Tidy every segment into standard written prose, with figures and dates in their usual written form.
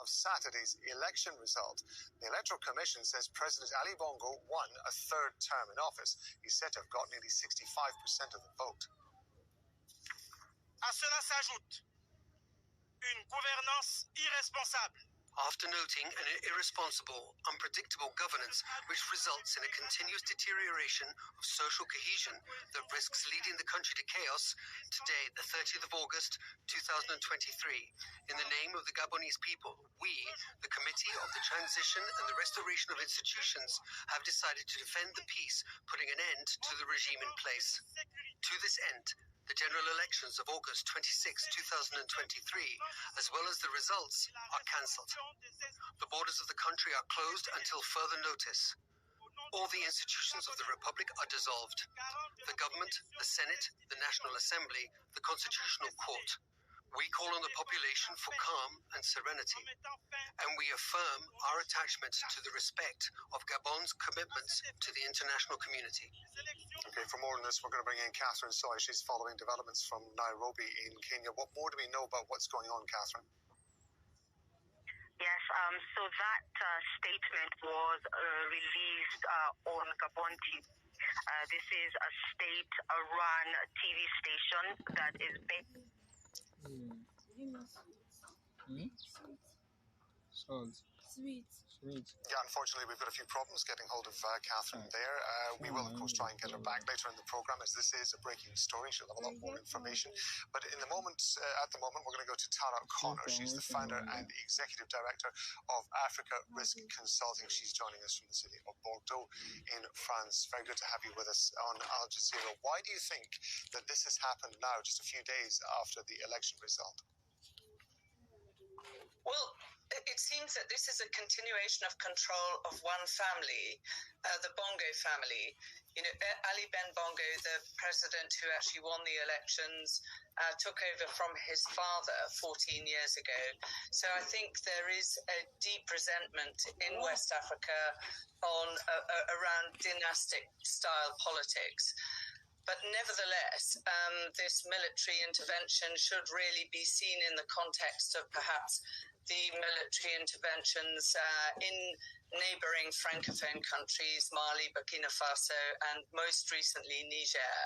of Saturday's election result. The Electoral Commission says President Ali Bongo won a third term in office. He's said to have got nearly 65% of the vote. À cela s'ajoute une gouvernance irresponsable. After noting an irresponsible, unpredictable governance which results in a continuous deterioration of social cohesion that risks leading the country to chaos, today, the 30th of August, 2023, in the name of the Gabonese people, we, the Committee of the Transition and the Restoration of Institutions, have decided to defend the peace, putting an end to the regime in place. To this end, the general elections of August 26, 2023, as well as the results, are cancelled. The borders of the country are closed until further notice. All the institutions of the Republic are dissolved. The government, the Senate, the National Assembly, the Constitutional Court. We call on the population for calm and serenity, and we affirm our attachment to the respect of Gabon's commitments to the international community. Okay, for more on this, we're going to bring in Catherine Soy. She's following developments from Nairobi in Kenya. What more do we know about what's going on, Catherine? Yes, so that statement was released on Gabon TV. This is a state-run TV station that is based. Sweet. Yeah, unfortunately, we've got a few problems getting hold of Catherine there. We will, of course, try and get her back later in the program, as this is a breaking story. She'll have a lot more information. But at the moment, we're going to go to Tara O'Connor. She's the founder and executive director of Africa Risk Consulting. She's joining us from the city of Bordeaux in France. Very good to have you with us on Al Jazeera. Why do you think that this has happened now, just a few days after the election result? Well, it seems that this is a continuation of control of one family, the Bongo family. You know, Ali Ben Bongo, the president who actually won the elections, took over from his father 14 years ago. So I think there is a deep resentment in West Africa around dynastic-style politics. But nevertheless, this military intervention should really be seen in the context of perhaps the military interventions in neighbouring Francophone countries, Mali, Burkina Faso, and most recently Niger.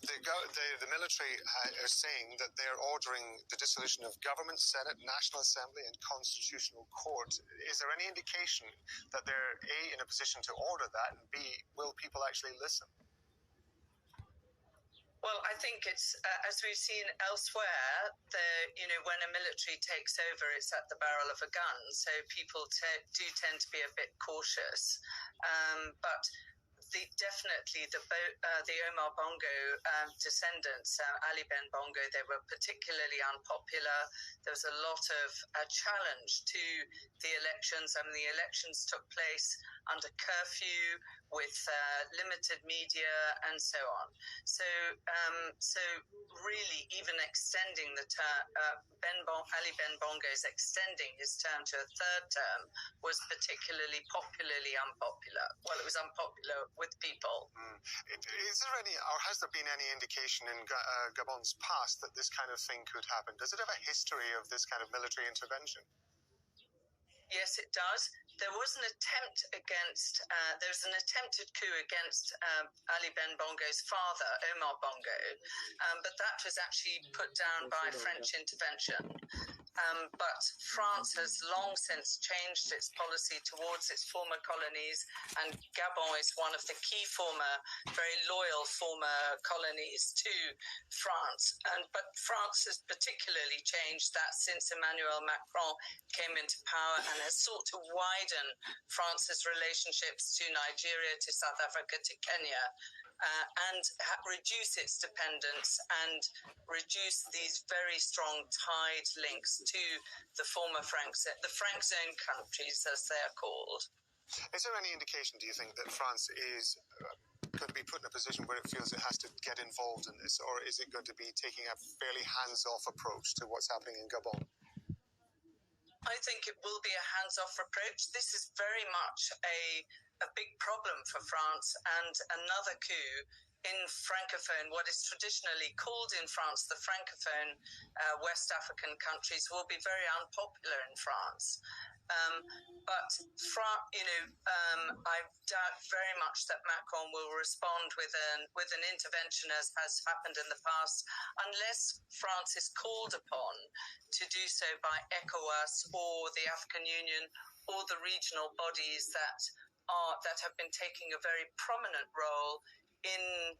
The military are saying that they're ordering the dissolution of government, Senate, National Assembly and Constitutional Court. Is there any indication that they're A, in a position to order that, and B, will people actually listen? Well, I think it's, as we've seen elsewhere, when a military takes over, it's at the barrel of a gun. So people do tend to be a bit cautious. But definitely the Omar Bongo descendants, Ali Ben Bongo, they were particularly unpopular. There was a lot of challenge to the elections. I mean, the elections took place under curfew with limited media and so on. So really, even extending the term, Ali Ben Bongo's extending his term to a third term was particularly popularly unpopular. Well, it was unpopular with people. Is there any, or has there been any indication in Gabon's past that this kind of thing could happen? Does it have a history of this kind of military intervention? Yes, it does. There was an attempted coup against Ali Ben Bongo's father, Omar Bongo, but that was actually put down by French intervention. But France has long since changed its policy towards its former colonies, and Gabon is one of the key very loyal former colonies to France. But France has particularly changed that since Emmanuel Macron came into power and has sought to widen France's relationships to Nigeria, to South Africa, to Kenya, and reduce its dependence and reduce these very strong tied links to the former the Franc zone countries, as they are called. Is there any indication, do you think, that France is going to be put in a position where it feels it has to get involved in this, or is it going to be taking a fairly hands-off approach to what's happening in Gabon? I think it will be a hands-off approach. This is very much a big problem for France, and another coup in Francophone, what is traditionally called in France the Francophone West African countries, will be very unpopular in France. But I doubt very much that Macron will respond with an intervention as has happened in the past, unless France is called upon to do so by ECOWAS or the African Union or the regional bodies that have been taking a very prominent role in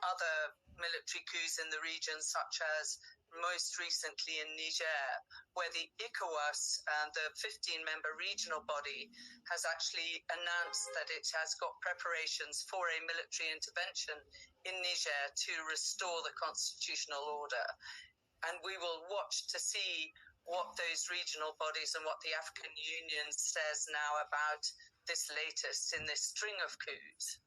other military coups in the region, such as most recently in Niger, where the ECOWAS, the 15-member regional body, has actually announced that it has got preparations for a military intervention in Niger to restore the constitutional order. And we will watch to see what those regional bodies and what the African Union says now about this latest in this string of coups.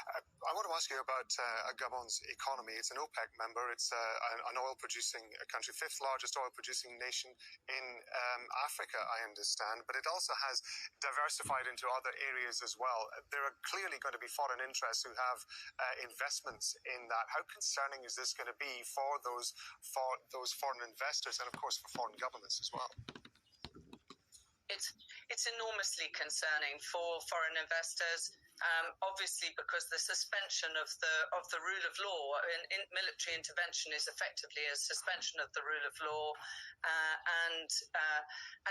I want to ask you about Gabon's economy. It's an OPEC member. It's an oil-producing country, fifth largest oil-producing nation in Africa, I understand. But it also has diversified into other areas as well. There are clearly going to be foreign interests who have investments in that. How concerning is this going to be for those foreign investors and, of course, for foreign governments as well? It's enormously concerning for foreign investors. Obviously, because the suspension of the rule of law in military intervention is effectively a suspension of the rule of law, and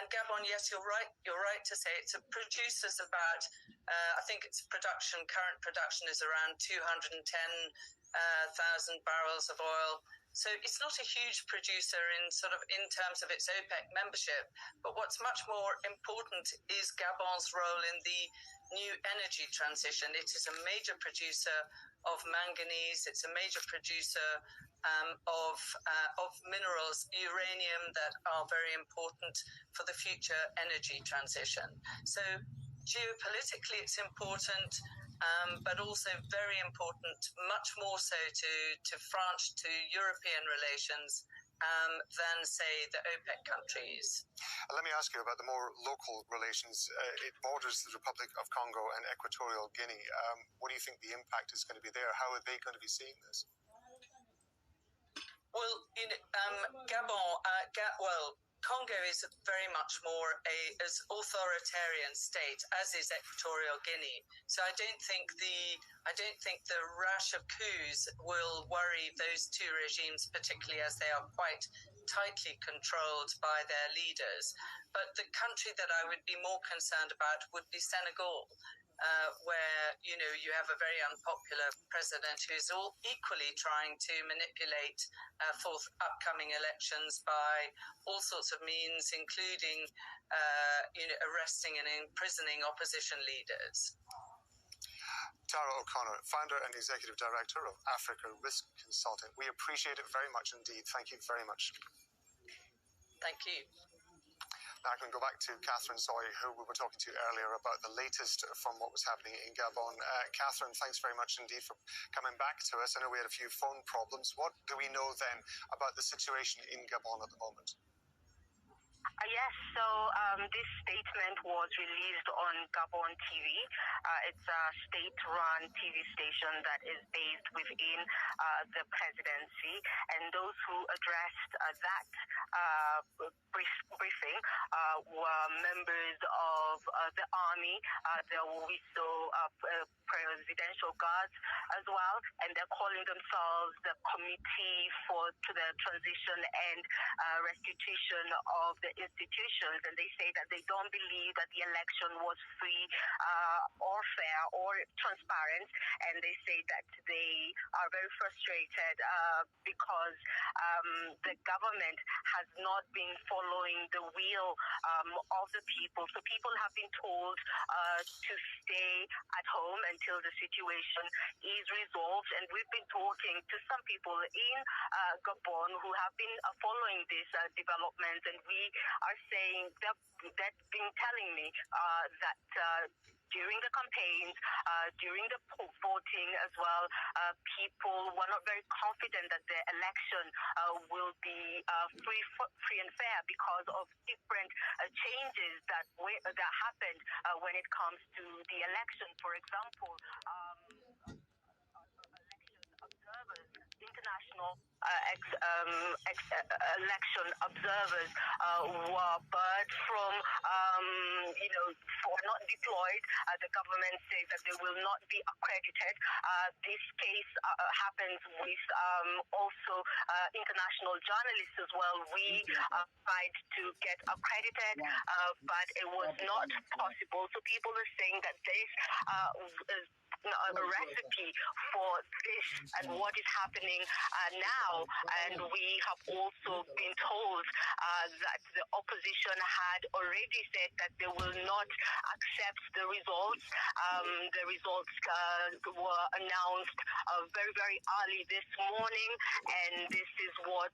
Gabon, yes, you're right to say it produces about I think its current production is around 210,000 barrels of oil. So it's not a huge producer in terms of its OPEC membership, but what's much more important is Gabon's role in the new energy transition. It is a major producer of manganese. It's a major producer of minerals, uranium, that are very important for the future energy transition. So geopolitically, it's important. But also very important, much more so to France, to European relations than, say, the OPEC countries. Let me ask you about the more local relations. It borders the Republic of Congo and Equatorial Guinea. What do you think the impact is going to be there? How are they going to be seeing this? Well, Congo is very much more as authoritarian state, as is Equatorial Guinea. So I don't think the rush of coups will worry those two regimes, particularly as they are quite tightly controlled by their leaders. But the country that I would be more concerned about would be Senegal, where you have a very unpopular president who's equally trying to manipulate upcoming elections by all sorts of means, including arresting and imprisoning opposition leaders. Tara O'Connor, founder and executive director of Africa Risk Consulting. We appreciate it very much indeed. Thank you very much. Thank you. Now I can go back to Catherine Soy, who we were talking to earlier about the latest from what was happening in Gabon. Catherine, thanks very much indeed for coming back to us. I know we had a few phone problems. What do we know then about the situation in Gabon at the moment? Yes, so this statement was released on Gabon TV. It's a state-run TV station that is based within the presidency, and those who addressed that briefing were members of the army. There were also presidential guards as well, and they're calling themselves the Committee to the Transition and Restitution of the Institutions, and they say that they don't believe that the election was free or fair or transparent, and they say that they are very frustrated because the government has not been following the will of the people. So people have been told to stay at home until the situation is resolved, and we've been talking to some people in Gabon who have been following this development, and we are saying that they've been telling me that during the campaigns, during the voting as well, people were not very confident that the election will be free and fair because of different changes that happened when it comes to the election. For example, international election observers were barred from, for not deployed. The government says that they will not be accredited. This case happens with also international journalists as well. We tried to get accredited, but it was not possible. So people are saying that this is a recipe for this and what is happening now. And we have also been told that the opposition had already said that they will not accept the results. The results were announced very, very early this morning, and this is what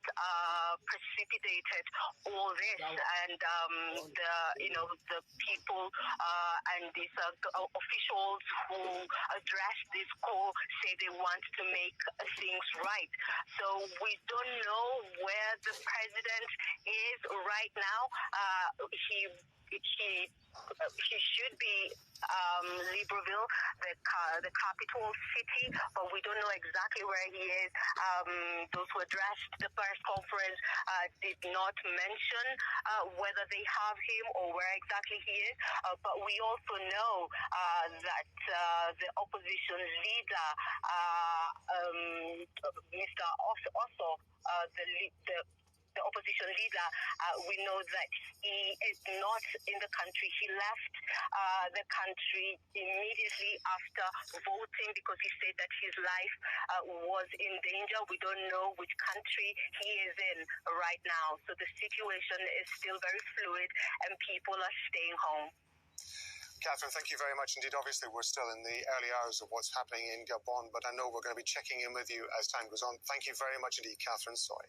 precipitated all this. And the people and these officials who address this call say they want to make things right. So we don't know where the president is right now. He should be Libreville, the capital city, but we don't know exactly where he is. Those who addressed the press conference did not mention whether they have him or where exactly he is. But we also know that the opposition leader, Mr. Osso, the opposition leader, we know that he is not in the country. He left the country immediately after voting because he said that his life was in danger. We don't know which country he is in right now. So the situation is still very fluid and people are staying home. Catherine, thank you very much indeed. Obviously, we're still in the early hours of what's happening in Gabon, but I know we're going to be checking in with you as time goes on. Thank you very much indeed, Catherine Soy.